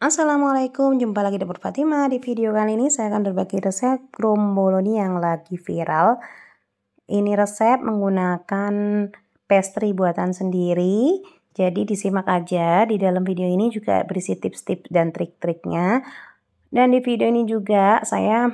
Assalamualaikum, jumpa lagi di Dapur Fatima. Di video kali ini saya akan berbagi resep kromboloni yang lagi viral. Ini resep menggunakan pastry buatan sendiri. Jadi disimak aja, di dalam video ini juga berisi tips-tips dan trik-triknya. Dan di video ini juga saya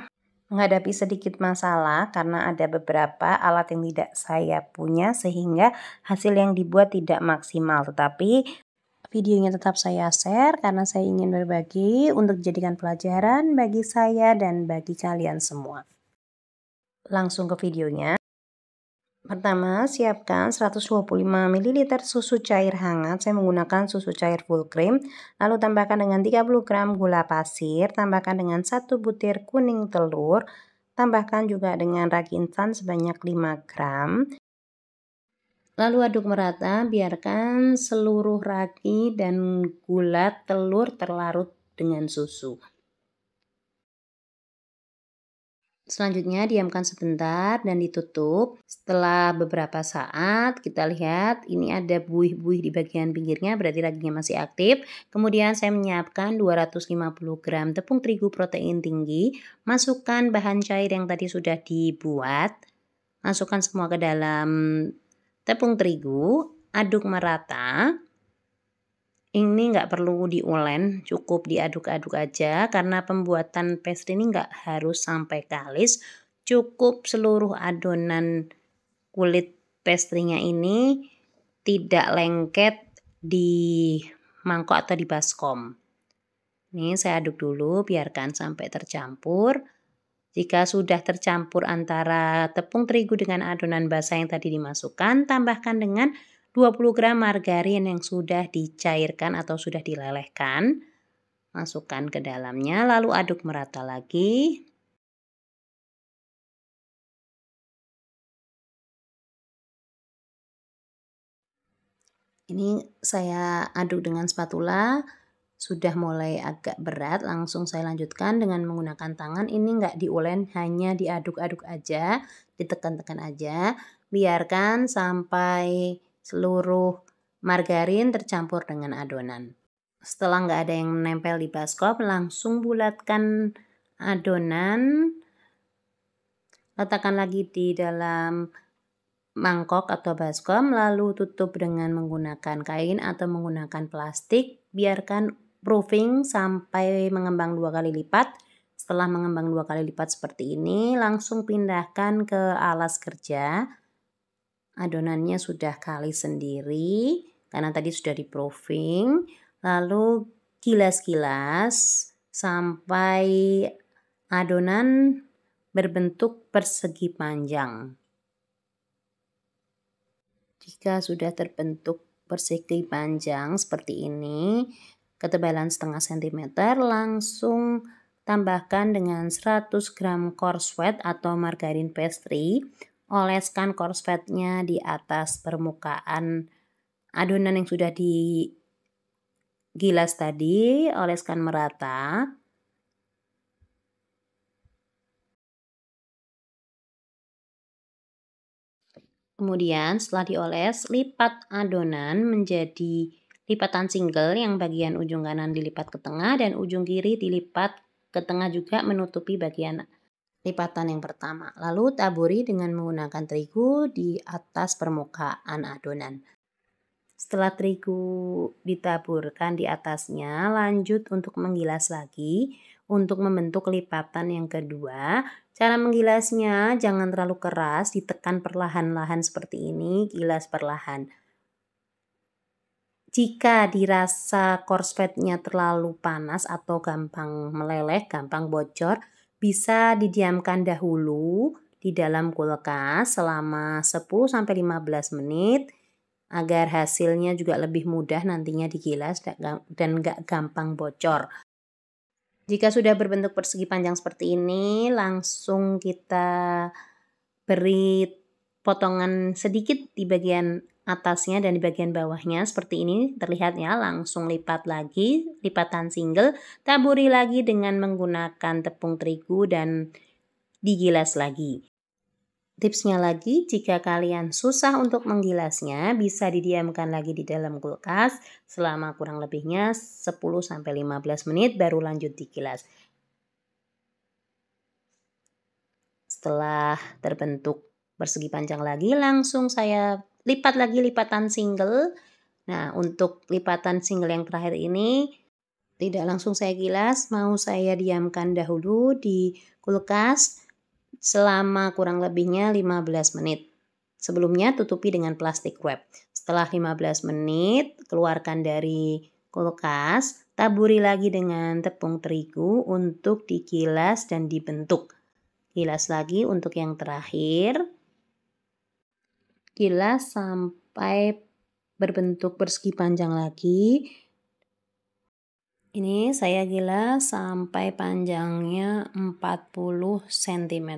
menghadapi sedikit masalah karena ada beberapa alat yang tidak saya punya sehingga hasil yang dibuat tidak maksimal. Tetapi videonya tetap saya share karena saya ingin berbagi untuk dijadikan pelajaran bagi saya dan bagi kalian semua. Langsung ke videonya. Pertama, siapkan 125 ml susu cair hangat. Saya menggunakan susu cair full cream. Lalu tambahkan dengan 30 gram gula pasir. Tambahkan dengan 1 butir kuning telur. Tambahkan juga dengan ragi instan sebanyak 5 gram. Lalu aduk merata, biarkan seluruh ragi dan gula telur terlarut dengan susu. Selanjutnya diamkan sebentar dan ditutup. Setelah beberapa saat kita lihat ini ada buih-buih di bagian pinggirnya, berarti raginya masih aktif. Kemudian saya menyiapkan 250 gram tepung terigu protein tinggi. Masukkan bahan cair yang tadi sudah dibuat. Masukkan semua ke dalam tepung terigu, aduk merata. Ini nggak perlu diulen, cukup diaduk-aduk aja karena pembuatan pastry ini nggak harus sampai kalis. Cukup seluruh adonan kulit pastry-nya ini tidak lengket di mangkok atau di baskom. Ini saya aduk dulu, biarkan sampai tercampur. Jika sudah tercampur antara tepung terigu dengan adonan basah yang tadi dimasukkan, tambahkan dengan 20 gram margarin yang sudah dicairkan atau sudah dilelehkan. Masukkan ke dalamnya, lalu aduk merata lagi. Ini saya aduk dengan spatula. Sudah mulai agak berat, langsung saya lanjutkan dengan menggunakan tangan. Ini nggak diulen, hanya diaduk-aduk aja, ditekan-tekan aja. Biarkan sampai seluruh margarin tercampur dengan adonan. Setelah nggak ada yang menempel di baskom, langsung bulatkan adonan. Letakkan lagi di dalam mangkok atau baskom, lalu tutup dengan menggunakan kain atau menggunakan plastik. Biarkan proofing sampai mengembang 2 kali lipat. Setelah mengembang 2 kali lipat seperti ini, langsung pindahkan ke alas kerja. Adonannya sudah kalis sendiri karena tadi sudah di proofing. Lalu gilas-gilas sampai adonan berbentuk persegi panjang. Jika sudah terbentuk persegi panjang seperti ini, ketebalan setengah sentimeter, langsung tambahkan dengan 100 gram coarse fat atau margarin pastry. Oleskan coarse fatnya di atas permukaan adonan yang sudah digilas tadi, oleskan merata. Kemudian setelah dioles, lipat adonan menjadi lipatan single yang bagian ujung kanan dilipat ke tengah dan ujung kiri dilipat ke tengah juga menutupi bagian lipatan yang pertama. Lalu taburi dengan menggunakan terigu di atas permukaan adonan. Setelah terigu ditaburkan di atasnya, lanjut untuk menggilas lagi untuk membentuk lipatan yang kedua. Cara menggilasnya jangan terlalu keras, ditekan perlahan-lahan seperti ini, gilas perlahan. Jika dirasa coarse fatnya terlalu panas atau gampang meleleh, gampang bocor, bisa didiamkan dahulu di dalam kulkas selama 10-15 menit agar hasilnya juga lebih mudah nantinya digilas dan nggak gampang bocor. Jika sudah berbentuk persegi panjang seperti ini, langsung kita beri potongan sedikit di bagian atasnya dan di bagian bawahnya seperti ini. Terlihat ya, langsung lipat lagi, lipatan single, taburi lagi dengan menggunakan tepung terigu dan digilas lagi. Tipsnya lagi, jika kalian susah untuk menggilasnya, bisa didiamkan lagi di dalam kulkas selama kurang lebihnya 10-15 menit baru lanjut digilas. Setelah terbentuk persegi panjang lagi, langsung saya lipat lagi lipatan single. Nah, untuk lipatan single yang terakhir ini tidak langsung saya gilas, mau saya diamkan dahulu di kulkas selama kurang lebihnya 15 menit. Sebelumnya tutupi dengan plastik wrap. Setelah 15 menit, keluarkan dari kulkas, taburi lagi dengan tepung terigu untuk digilas dan dibentuk. Gilas lagi untuk yang terakhir. Gilas sampai berbentuk persegi panjang lagi. Ini saya gilas sampai panjangnya 40 cm.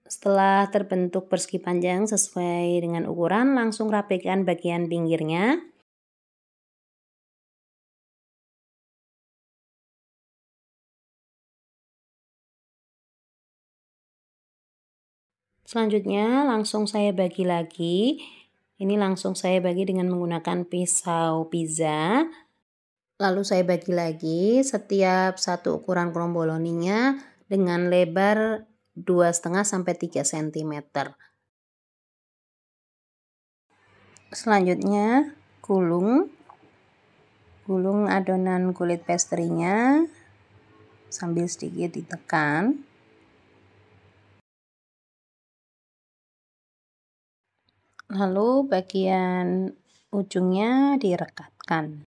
Setelah terbentuk persegi panjang sesuai dengan ukuran, langsung rapikan bagian pinggirnya. Selanjutnya langsung saya bagi lagi. Ini langsung saya bagi dengan menggunakan pisau pizza. Lalu saya bagi lagi setiap satu ukuran kromboloninya dengan lebar 2,5 sampai 3 cm. Selanjutnya gulung adonan kulit pastry-nya sambil sedikit ditekan. Lalu bagian ujungnya direkatkan.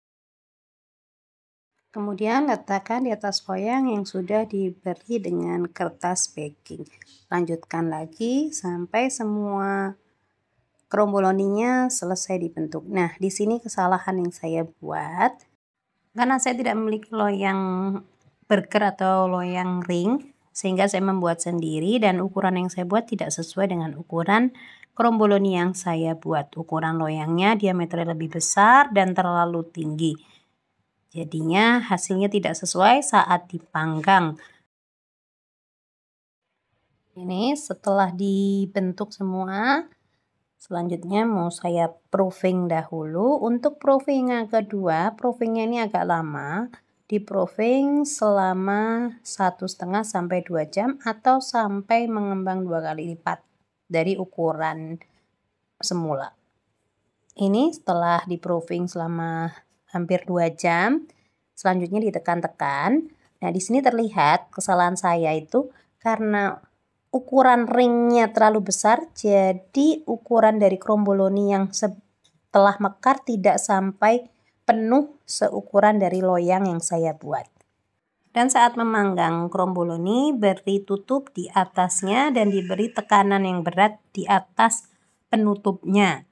Kemudian letakkan di atas loyang yang sudah diberi dengan kertas baking. Lanjutkan lagi sampai semua kromboloninya selesai dibentuk. Nah, di sini kesalahan yang saya buat, karena saya tidak memiliki loyang burger atau loyang ring, sehingga saya membuat sendiri dan ukuran yang saya buat tidak sesuai dengan ukuran kromboloni yang saya buat. Ukuran loyangnya diameternya lebih besar dan terlalu tinggi. Jadinya hasilnya tidak sesuai saat dipanggang. Ini setelah dibentuk semua, selanjutnya mau saya proofing dahulu. Untuk proofing yang kedua, proofingnya ini agak lama. Di proofing selama 1,5 sampai 2 jam atau sampai mengembang 2 kali lipat dari ukuran semula. Ini setelah di proofing selama hampir 2 jam, selanjutnya ditekan-tekan. Nah, di sini terlihat kesalahan saya itu karena ukuran ringnya terlalu besar, jadi ukuran dari kromboloni yang setelah mekar tidak sampai penuh seukuran dari loyang yang saya buat. Dan saat memanggang kromboloni, beri tutup di atasnya dan diberi tekanan yang berat di atas penutupnya.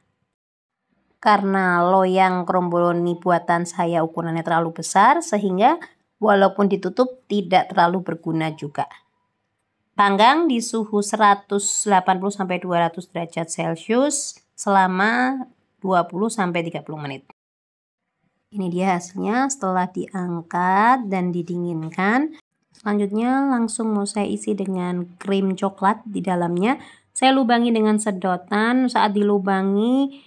Karena loyang kromboloni buatan saya ukurannya terlalu besar, sehingga walaupun ditutup tidak terlalu berguna juga. Panggang di suhu 180-200 derajat Celcius selama 20-30 menit. Ini dia hasilnya setelah diangkat dan didinginkan. Selanjutnya langsung mau saya isi dengan krim coklat di dalamnya. Saya lubangi dengan sedotan. Saat dilubangi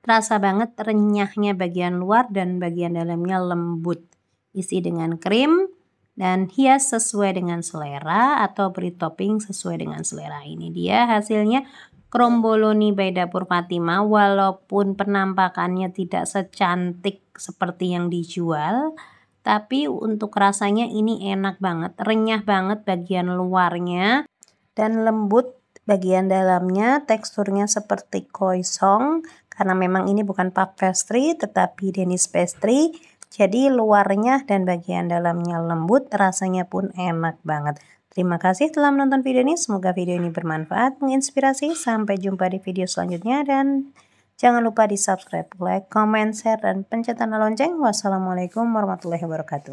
terasa banget renyahnya bagian luar dan bagian dalamnya lembut. Isi dengan krim dan hias sesuai dengan selera atau beri topping sesuai dengan selera. Ini dia hasilnya kromboloni by Dapur Fatima. Walaupun penampakannya tidak secantik seperti yang dijual, tapi untuk rasanya ini enak banget, renyah banget bagian luarnya dan lembut bagian dalamnya. Teksturnya seperti croissant karena memang ini bukan puff pastry tetapi Danish pastry. Jadi luarnya dan bagian dalamnya lembut, rasanya pun enak banget. Terima kasih telah menonton video ini. Semoga video ini bermanfaat, menginspirasi. Sampai jumpa di video selanjutnya dan jangan lupa di subscribe, like, comment, share, dan pencet tanda lonceng. Wassalamualaikum warahmatullahi wabarakatuh.